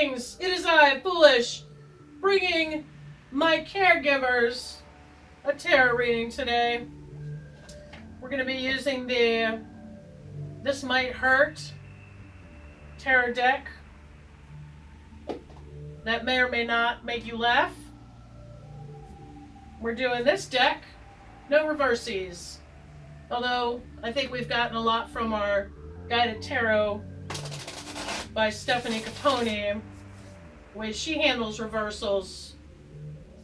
Greetings! It is I, Foolish, bringing my caregivers a tarot reading today. We're going to be using the This Might Hurt tarot deck. That may or may not make you laugh. We're doing this deck, no reversies. Although I think we've gotten a lot from our guided tarot by Stefanie Caponi. The way she handles reversals,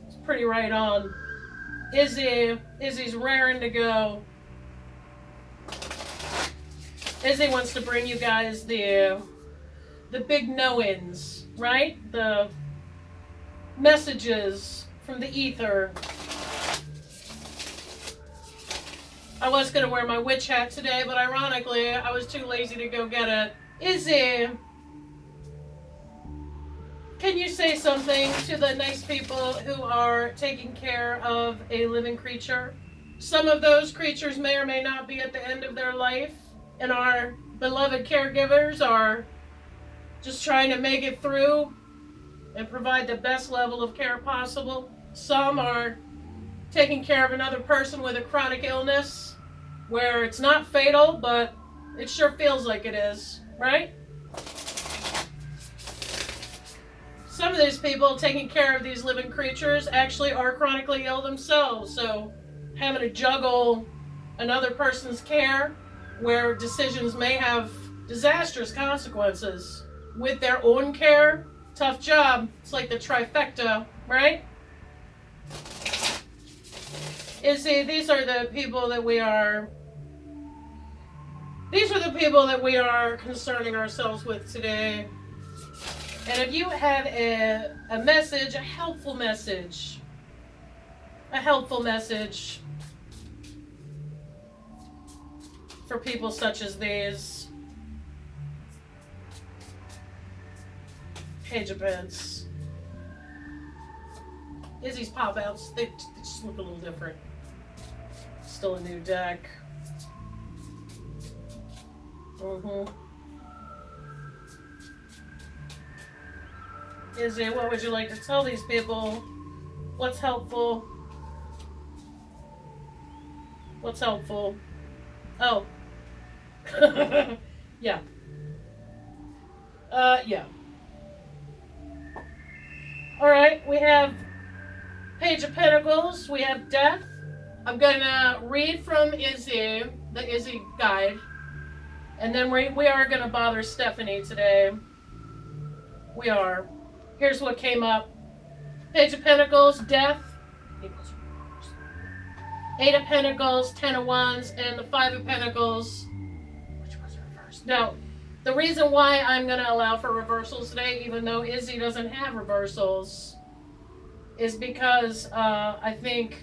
it's pretty right on. Izzy's raring to go. Izzy wants to bring you guys the big know-ins, right? The messages from the ether. I was going to wear my witch hat today, but ironically, I was too lazy to go get it. Izzy, can you say something to the nice people who are taking care of a living creature? Some of those creatures may or may not be at the end of their life, and our beloved caregivers are just trying to make it through and provide the best level of care possible. Some are taking care of another person with a chronic illness where it's not fatal, but it sure feels like it is, right? Some of these people taking care of these living creatures actually are chronically ill themselves, so having to juggle another person's care where decisions may have disastrous consequences with their own care, tough job. It's like the trifecta, right? These are the people that we are concerning ourselves with today. And if you have a message, a helpful message for people such as these, Page of Pence. Izzy's pop-outs, they just look a little different. Still a new deck. Izzy, what would you like to tell these people? What's helpful? What's helpful? Oh. Yeah. Yeah. Alright, we have Page of Pentacles, we have Death. I'm gonna read from Izzy, the Izzy guide, and then we are gonna bother Stefanie today. We are. Here's what came up. Page of Pentacles, Death. Eight of Pentacles, Ten of Wands, and the Five of Pentacles, which was reversed. Now, the reason why I'm going to allow for reversals today, even though Izzy doesn't have reversals, is because I think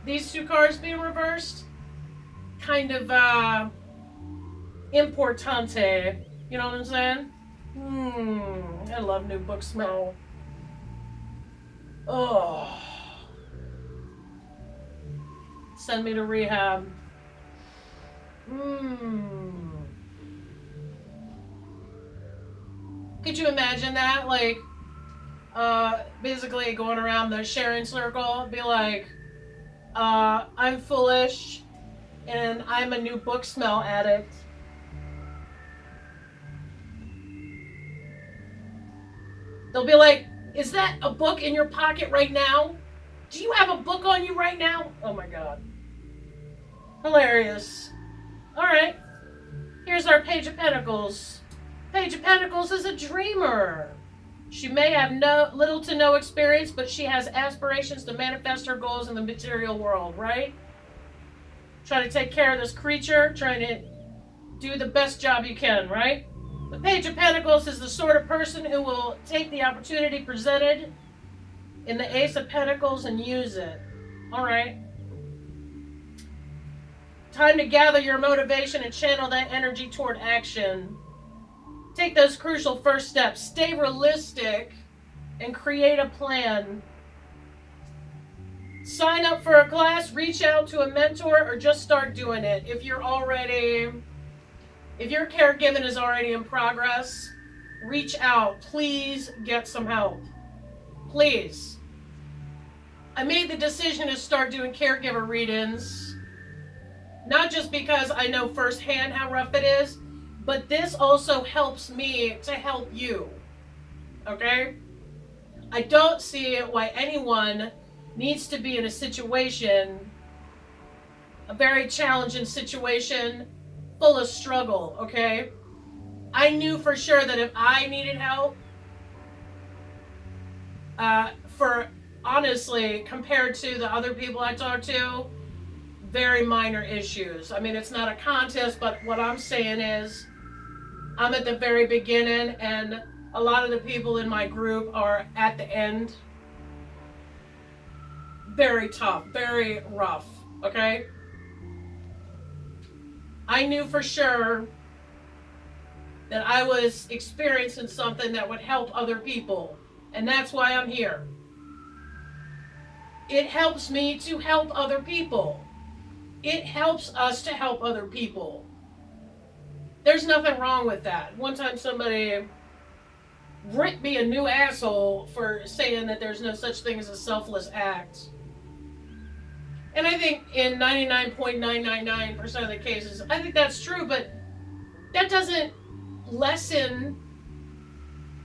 these two cards being reversed, kind of importante. You know what I'm saying? I love new book smell. Oh. Send me to rehab. Could you imagine that? Like, basically going around the sharing circle, be like, I'm foolish, and I'm a new book smell addict. They'll be like, is that a book in your pocket right now? Do you have a book on you right now? Oh my God. Hilarious. Alright. Here's our Page of Pentacles. Page of Pentacles is a dreamer. She may have little to no experience, but she has aspirations to manifest her goals in the material world, right? Trying to take care of this creature, trying to do the best job you can, right? The Page of Pentacles is the sort of person who will take the opportunity presented in the Ace of Pentacles and use it. All right. Time to gather your motivation and channel that energy toward action. Take those crucial first steps. Stay realistic and create a plan. Sign up for a class, reach out to a mentor, or just start doing it. If your caregiving is already in progress, reach out. Please get some help. Please. I made the decision to start doing caregiver read-ins, not just because I know firsthand how rough it is, but this also helps me to help you. Okay? I don't see why anyone needs to be in a situation, a very challenging situation, full of struggle, okay? I knew for sure that if I needed help, for honestly, compared to the other people I talked to, very minor issues. I mean, it's not a contest, but what I'm saying is, I'm at the very beginning, and a lot of the people in my group are at the end. Very tough, very rough, okay? I knew for sure that I was experiencing something that would help other people, and that's why I'm here. It helps me to help other people. It helps us to help other people. There's nothing wrong with that. One time somebody ripped me a new asshole for saying that there's no such thing as a selfless act. And I think in 99.999% of the cases, I think that's true, but that doesn't lessen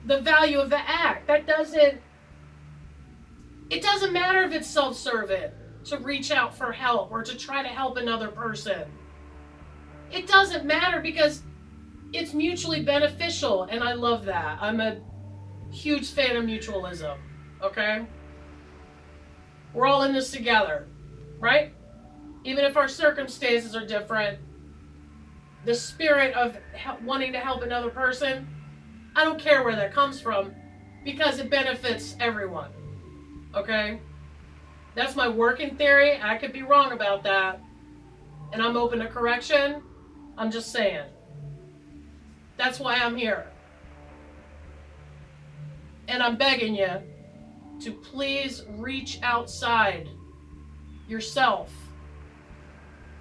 the value of the act. It doesn't matter if it's self-serving to reach out for help or to try to help another person. It doesn't matter because it's mutually beneficial, and I love that. I'm a huge fan of mutualism, okay? We're all in this together, right? Even if our circumstances are different, the spirit of wanting to help another person, I don't care where that comes from because it benefits everyone, okay? That's my working theory. I could be wrong about that, and I'm open to correction. I'm just saying. That's why I'm here. And I'm begging you to please reach outside yourself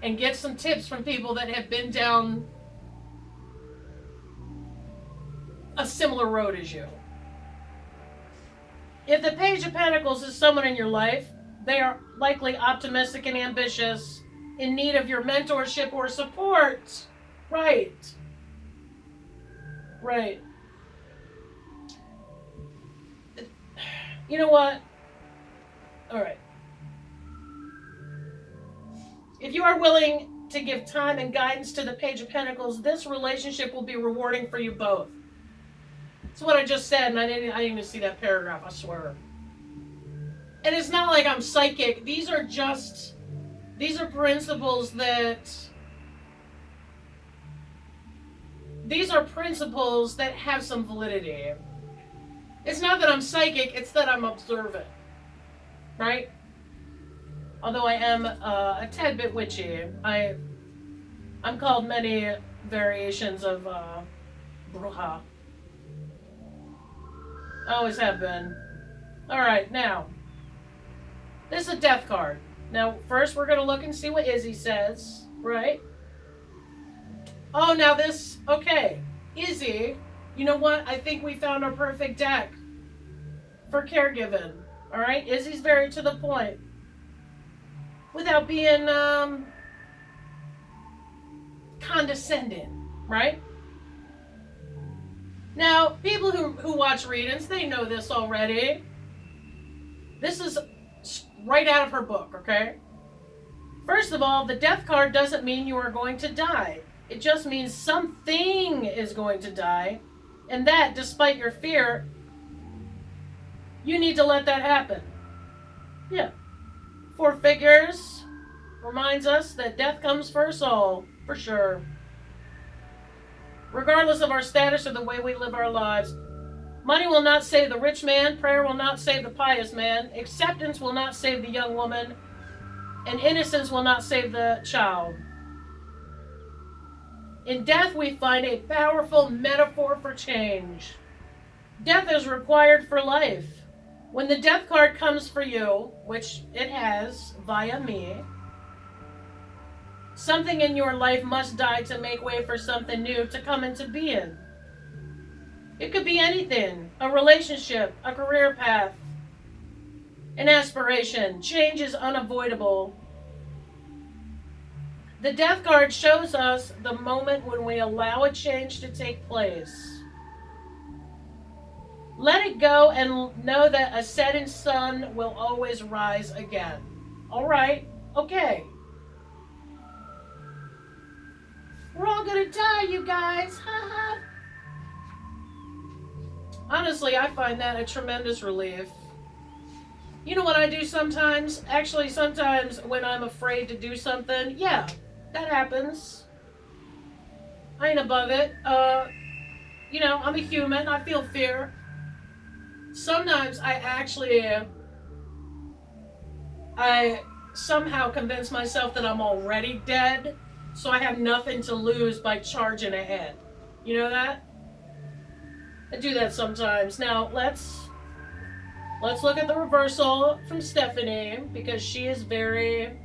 and get some tips from people that have been down a similar road as you. If the Page of Pentacles is someone in your life, they are likely optimistic and ambitious, in need of your mentorship or support. Right. Right. You know what? All right. If you are willing to give time and guidance to the Page of Pentacles, this relationship will be rewarding for you both. That's what I just said, and I didn't even see that paragraph, I swear. And it's not like I'm psychic. These are principles that have some validity. It's not that I'm psychic, it's that I'm observant. Right? Although I am a tad bit witchy. I'm called many variations of bruja. I always have been. Alright, now. This is a death card. Now, first we're going to look and see what Izzy says, right? Oh, now this, okay. Izzy, you know what? I think we found our perfect deck for caregiving. Alright? Izzy's very to the point. Without being condescending, right? Now, people who watch readings, they know this already. This is right out of her book, okay? First of all, the death card doesn't mean you are going to die. It just means something is going to die, and that, despite your fear, you need to let that happen. Yeah. Four Figures reminds us that death comes for us all, for sure. Regardless of our status or the way we live our lives, money will not save the rich man, prayer will not save the pious man, acceptance will not save the young woman, and innocence will not save the child. In death, we find a powerful metaphor for change. Death is required for life. When the death card comes for you, which it has via me, something in your life must die to make way for something new to come into being. It could be anything. A relationship, a career path, an aspiration. Change is unavoidable. The death card shows us the moment when we allow a change to take place. Let it go and know that a setting sun will always rise again. All right, okay. We're all gonna die, you guys. Honestly, I find that a tremendous relief. You know what I do sometimes? Actually, sometimes when I'm afraid to do something, yeah, that happens. I ain't above it. I'm a human. I feel fear. Sometimes I somehow convince myself that I'm already dead, so I have nothing to lose by charging ahead. You know that? I do that sometimes. Now, let's look at the reversal from Stefanie, because she is very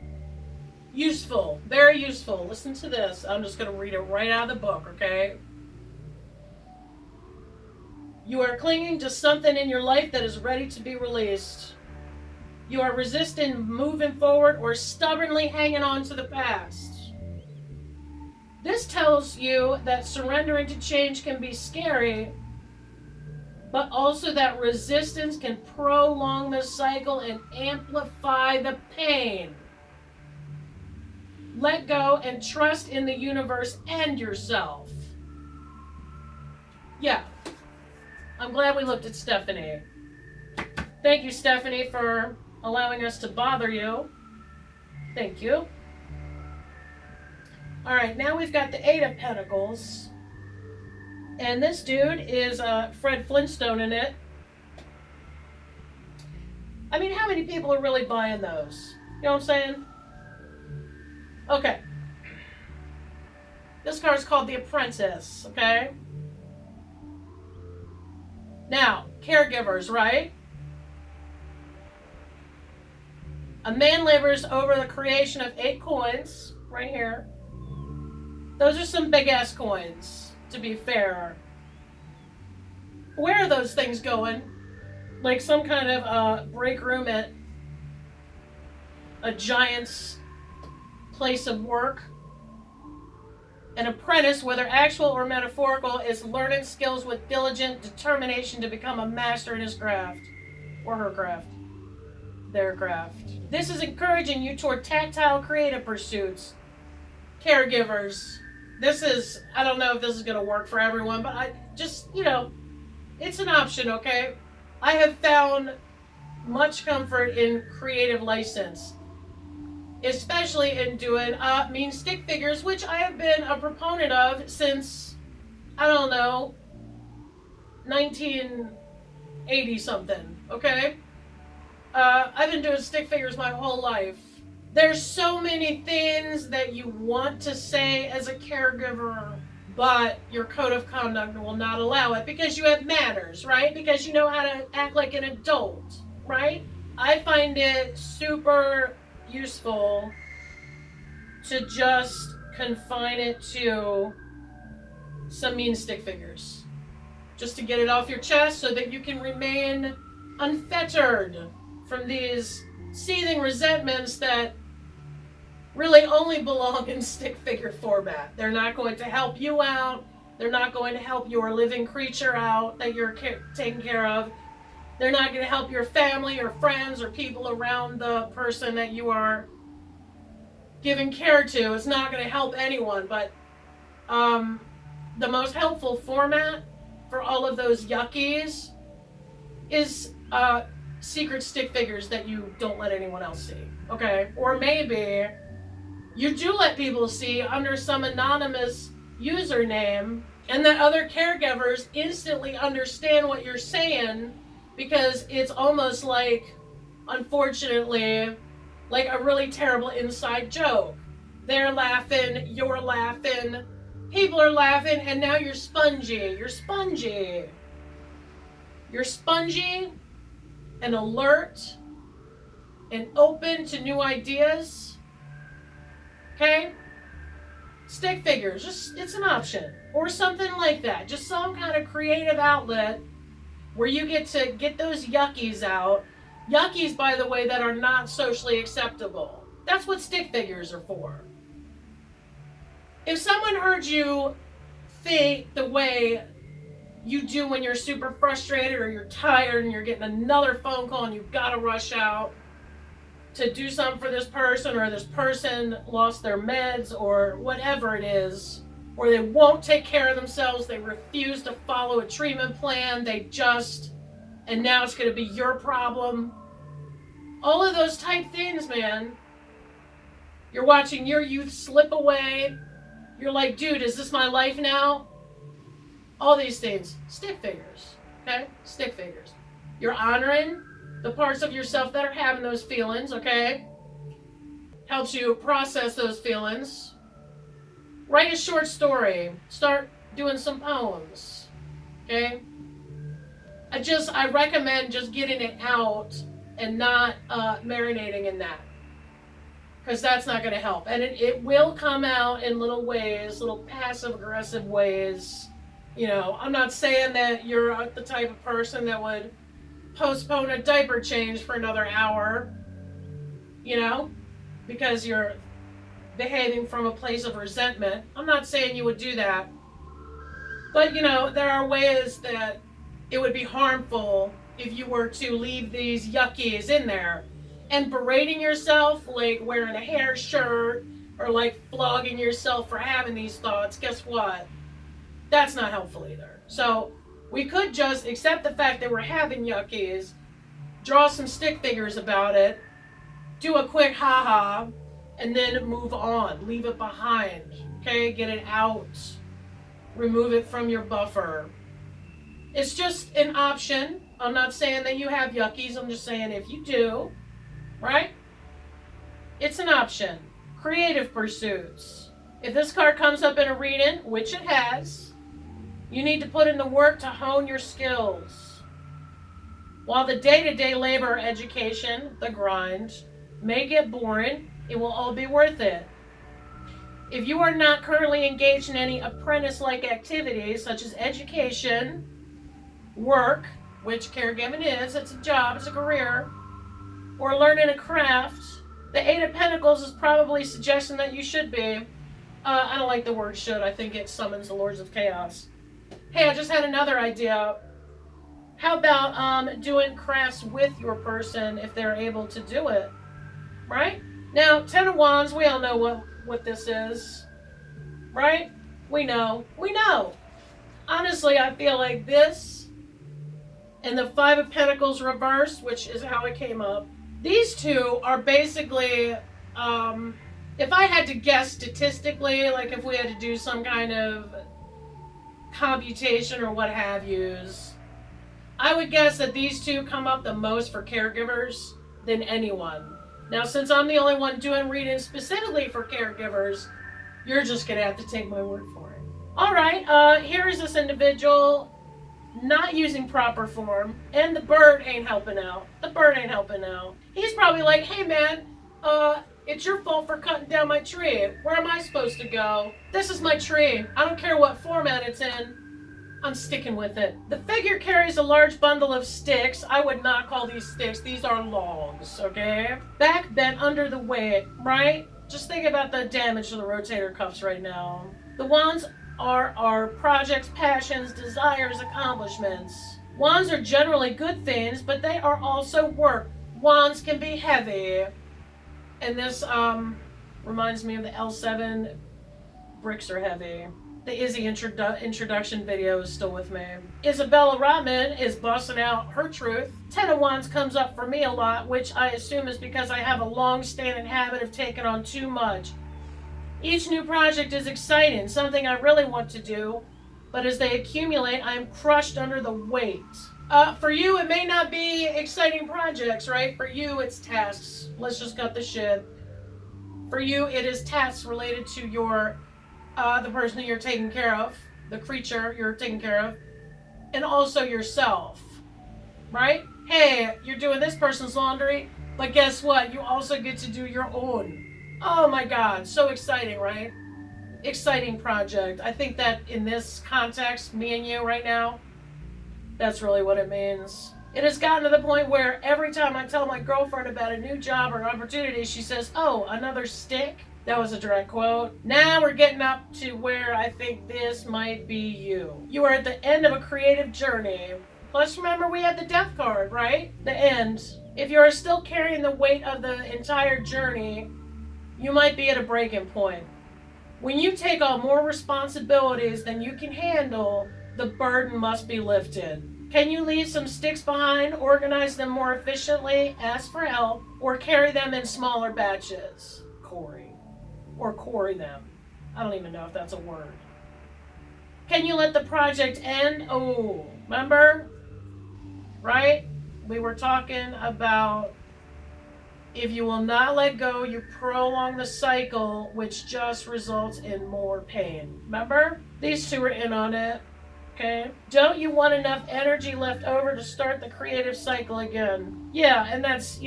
useful. Very useful. Listen to this. I'm just going to read it right out of the book, okay? You are clinging to something in your life that is ready to be released. You are resisting moving forward or stubbornly hanging on to the past. This tells you that surrendering to change can be scary, but also that resistance can prolong the cycle and amplify the pain. Let go and trust in the universe and yourself. Yeah. I'm glad we looked at Stefanie. Thank you, Stefanie, for allowing us to bother you. Thank you. All right, now we've got the Eight of Pentacles. And this dude is Fred Flintstone in it. I mean, how many people are really buying those? You know what I'm saying? Okay. This card's called the Apprentice, okay? Now, caregivers, right? A man labors over the creation of 8 coins, right here. Those are some big-ass coins, to be fair. Where are those things going? Like some kind of break room at a giant's place of work. An apprentice, whether actual or metaphorical, is learning skills with diligent determination to become a master in his craft. Or her craft. Their craft. This is encouraging you toward tactile creative pursuits. Caregivers. This is, I don't know if this is going to work for everyone, but I just, it's an option, okay? I have found much comfort in creative license, especially in doing mean stick figures, which I have been a proponent of since, 1980 something, okay? I've been doing stick figures my whole life. There's so many things that you want to say as a caregiver, but your code of conduct will not allow it because you have manners, right? Because you know how to act like an adult, right? I find it super useful to just confine it to some mean stick figures. Just to get it off your chest so that you can remain unfettered from these seething resentments that really only belong in stick figure format. They're not going to help you out. They're not going to help your living creature out that you're taking care of. They're not going to help your family or friends or people around the person that you are giving care to. It's not going to help anyone, but the most helpful format for all of those yuckies is secret stick figures that you don't let anyone else see, okay? Or maybe you do let people see under some anonymous username, and that other caregivers instantly understand what you're saying because it's almost like, unfortunately, like a really terrible inside joke. They're laughing, you're laughing, people are laughing, and now you're spongy. You're spongy. You're spongy and alert and open to new ideas. Okay? Stick figures, it's an option. or something like that. Just some kind of creative outlet where you get to get those yuckies out. Yuckies, by the way, that are not socially acceptable. That's what stick figures are for. If someone heard you think the way you do when you're super frustrated or you're tired and you're getting another phone call and you've got to rush out to do something for this person, or this person lost their meds or whatever it is, or they won't take care of themselves, they refuse to follow a treatment plan, and now it's going to be your problem. All of those type things, man. You're watching your youth slip away. You're like, dude, is this my life now? All these things. Stick figures. Okay? Stick figures. You're honoring the parts of yourself that are having those feelings, okay? Helps you process those feelings. Write a short story. Start doing some poems. Okay? I recommend just getting it out and not marinating in that. Because that's not going to help. And it will come out in little ways, little passive-aggressive ways. You know, I'm not saying that you're the type of person that would postpone a diaper change for another hour, you know, because you're behaving from a place of resentment. I'm not saying you would do that. But, you know, there are ways that it would be harmful if you were to leave these yuckies in there. And berating yourself, like wearing a hair shirt, or like flogging yourself for having these thoughts, guess what? That's not helpful either. So we could just accept the fact that we're having yuckies, draw some stick figures about it, do a quick ha-ha, and then move on. Leave it behind, okay? Get it out. Remove it from your buffer. It's just an option. I'm not saying that you have yuckies. I'm just saying if you do, right? It's an option. Creative pursuits. If this card comes up in a reading, which it has, you need to put in the work to hone your skills. While the day-to-day labor education, the grind, may get boring, it will all be worth it. If you are not currently engaged in any apprentice-like activities, such as education, work, which caregiving is, it's a job, it's a career, or learning a craft, the Eight of Pentacles is probably suggesting that you should be. I don't like the word should. I think it summons the Lords of Chaos. Hey, I just had another idea. How about doing crafts with your person if they're able to do it? Right? Now, Ten of Wands, we all know what this is. Right? We know. We know. Honestly, I feel like this and the Five of Pentacles reversed, which is how it came up. These two are basically, if I had to guess statistically, like if we had to do some kind of computation or what have yous, I would guess that these two come up the most for caregivers than anyone. Now, since I'm the only one doing readings specifically for caregivers, you're just going to have to take my word for it. All right, here is this individual not using proper form, and the bird ain't helping out. The bird ain't helping out. He's probably like, hey man, it's your fault for cutting down my tree. Where am I supposed to go? This is my tree. I don't care what format it's in. I'm sticking with it. The figure carries a large bundle of sticks. I would not call these sticks. These are logs, okay? Back bent under the weight, right? Just think about the damage to the rotator cuffs right now. The wands are our projects, passions, desires, accomplishments. Wands are generally good things, but they are also work. Wands can be heavy. And this reminds me of the L7. Bricks are heavy. The Izzy introduction video is still with me. Isabella Rodman is busting out her truth. Ten of Wands comes up for me a lot, which I assume is because I have a long-standing habit of taking on too much. Each new project is exciting, something I really want to do, but as they accumulate, I am crushed under the weight. For you, it may not be exciting projects, right? For you, it's tasks. Let's just cut the shit. For you, it is tasks related to your, the person that you're taking care of, the creature you're taking care of, and also yourself, right? Hey, you're doing this person's laundry, but guess what? You also get to do your own. Oh my God, so exciting, right? exciting project. I think that in this context, me and you right now, that's really what it means. It has gotten to the point where every time I tell my girlfriend about a new job or opportunity, she says, "Oh, another stick?" That was a direct quote. Now we're getting up to where I think this might be you. You are at the end of a creative journey. Plus, remember, we had the death card, right? The end. If you are still carrying the weight of the entire journey, you might be at a breaking point. When you take on more responsibilities than you can handle, the burden must be lifted. Can you leave some sticks behind, organize them more efficiently, ask for help, or carry them in smaller batches? Corey. Or quarry them. I don't even know if that's a word. Can you let the project end? Oh, remember? Right? We were talking about if you will not let go, you prolong the cycle, which just results in more pain. Remember? These two are in on it. Okay? Don't you want enough energy left over to start the creative cycle again? Yeah, and that's,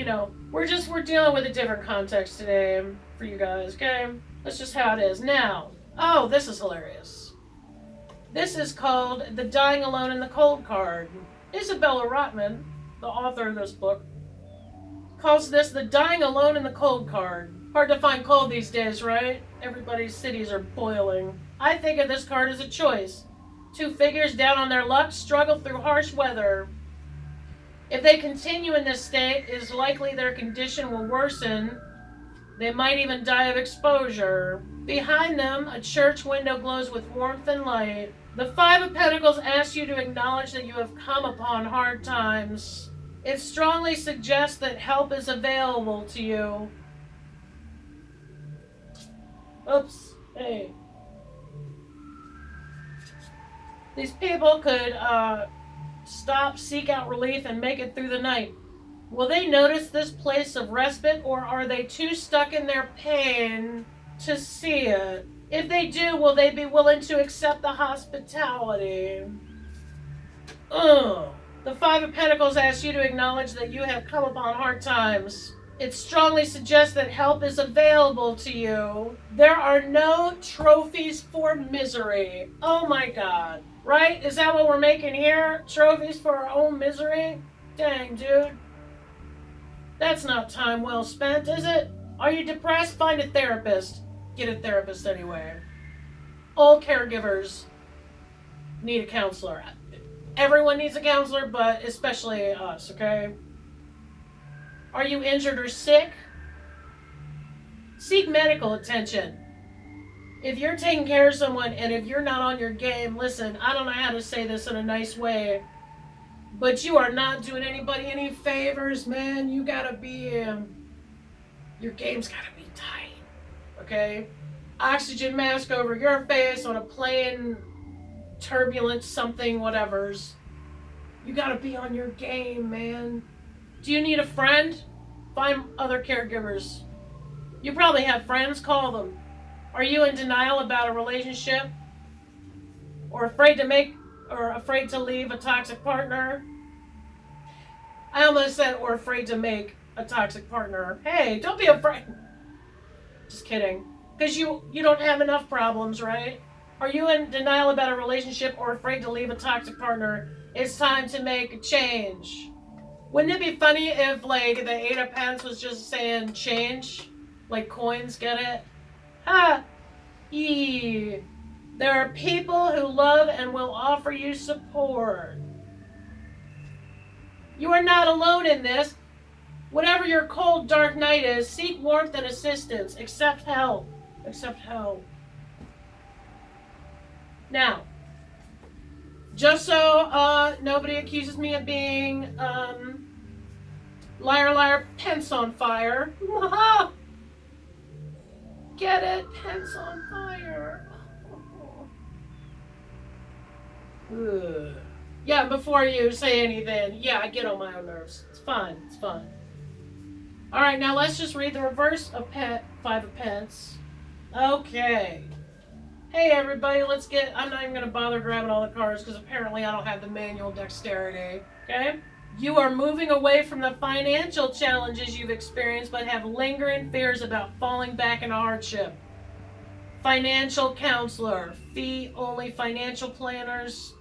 we're dealing with a different context today for you guys, okay? That's just how it is. Now, oh, this is hilarious. This is called The Dying Alone in the Cold card. Isabella Rotman, the author of this book, calls this the Dying Alone in the Cold card. Hard to find cold these days, right? Everybody's cities are boiling. I think of this card as a choice. Two figures down on their luck struggle through harsh weather. If they continue in this state, it is likely their condition will worsen. They might even die of exposure. Behind them, a church window glows with warmth and light. The Five of Pentacles asks you to acknowledge that you have come upon hard times. It strongly suggests that help is available to you. Oops. Hey. These people could stop, seek out relief, and make it through the night. Will they notice this place of respite, or are they too stuck in their pain to see it? If they do, will they be willing to accept the hospitality? The Five of Pentacles asks you to acknowledge that you have come upon hard times. It strongly suggests that help is available to you. There are no trophies for misery. Oh my God. Right? Is that what we're making here? Trophies for our own misery? Dang, dude. That's not time well spent, is it? Are you depressed? Find a therapist. Get a therapist anyway. All caregivers need a counselor. Everyone needs a counselor, but especially us, okay? Are you injured or sick? Seek medical attention. If you're taking care of someone and if you're not on your game, listen, I don't know how to say this in a nice way, but you are not doing anybody any favors, man. You gotta be, your game's gotta be tight, okay? Oxygen mask over your face on a plane, turbulent something, whatever's. You gotta be on your game, man. Do you need a friend? Find other caregivers. You probably have friends, call them. Are you in denial about a relationship? Or afraid to leave a toxic partner? I almost said, or afraid to make a toxic partner. Hey, don't be afraid. Just kidding. Because you don't have enough problems, right? Are you in denial about a relationship or afraid to leave a toxic partner? It's time to make a change. Wouldn't it be funny if, like, the Eight of Pentacles was just saying change? Like coins, get it? Ha! There are people who love and will offer you support. You are not alone in this. Whatever your cold, dark night is, seek warmth and assistance. Accept help. Accept help. Now, just so nobody accuses me of being liar, liar, pants on fire. Get it? Pants on fire. Ugh. Yeah, before you say anything, yeah, I get on my own nerves. It's fine. It's fine. All right, now let's just read the reverse of Five of Pentacles. Okay. Hey, everybody, I'm not even going to bother grabbing all the cards because apparently I don't have the manual dexterity. Okay? You are moving away from the financial challenges you've experienced but have lingering fears about falling back into hardship. financial counselor, fee-only financial planners.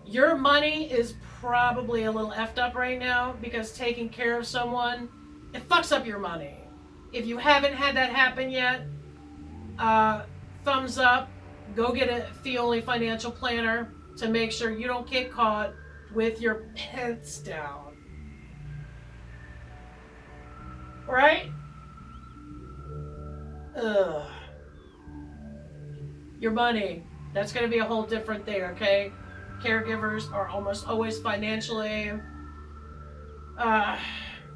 Your money is probably a little effed up right now because taking care of someone, it fucks up your money. If you haven't had that happen yet, thumbs up. Go get a fee-only financial planner to make sure you don't get caught with your pants down. Right? Ugh. Your money. That's going to be a whole different thing, okay? Caregivers are almost always financially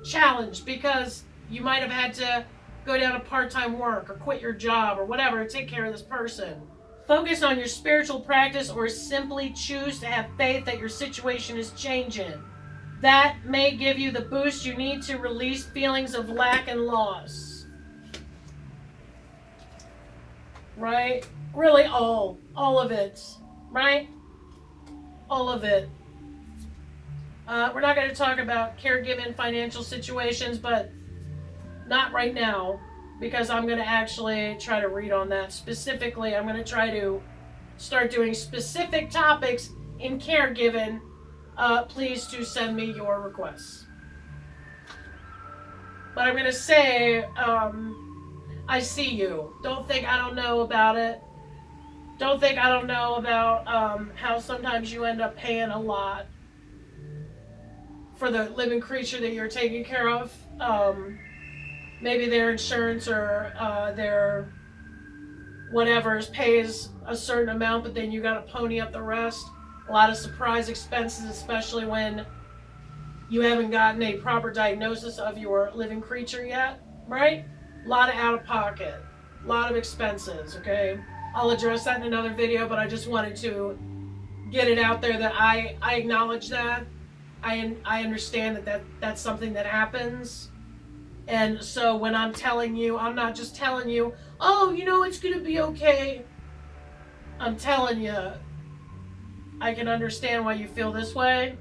challenged because you might have had to go down to part-time work or quit your job or whatever to take care of this person. Focus on your spiritual practice or simply choose to have faith that your situation is changing. That may give you the boost you need to release feelings of lack and loss. Right? Really all of it. Right? All of it. We're not going to talk about caregiving financial situations, but not right now, because I'm going to actually try to read on that specifically. I'm going to try to start doing specific topics in caregiving. Please do send me your requests. But I'm going to say, I see you. Don't think I don't know about it. Don't think I don't know about how sometimes you end up paying a lot for the living creature that you're taking care of. Maybe their insurance or their whatever pays a certain amount, but then you got to pony up the rest. A lot of surprise expenses, especially when you haven't gotten a proper diagnosis of your living creature yet, right? A lot of out of pocket, a lot of expenses, okay? I'll address that in another video, but I just wanted to get it out there that I acknowledge that. I understand that that's something that happens. And so when I'm telling you, I'm not just telling you, oh, it's going to be okay. I'm telling you, I can understand why you feel this way.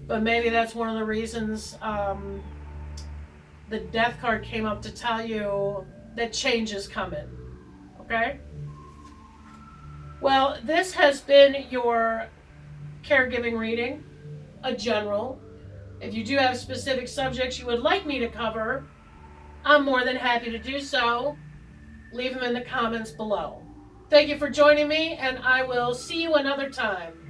But maybe that's one of the reasons the death card came up to tell you that change is coming. Okay? Well, this has been your caregiving reading, a general. If you do have specific subjects you would like me to cover, I'm more than happy to do so. Leave them in the comments below. Thank you for joining me, and I will see you another time.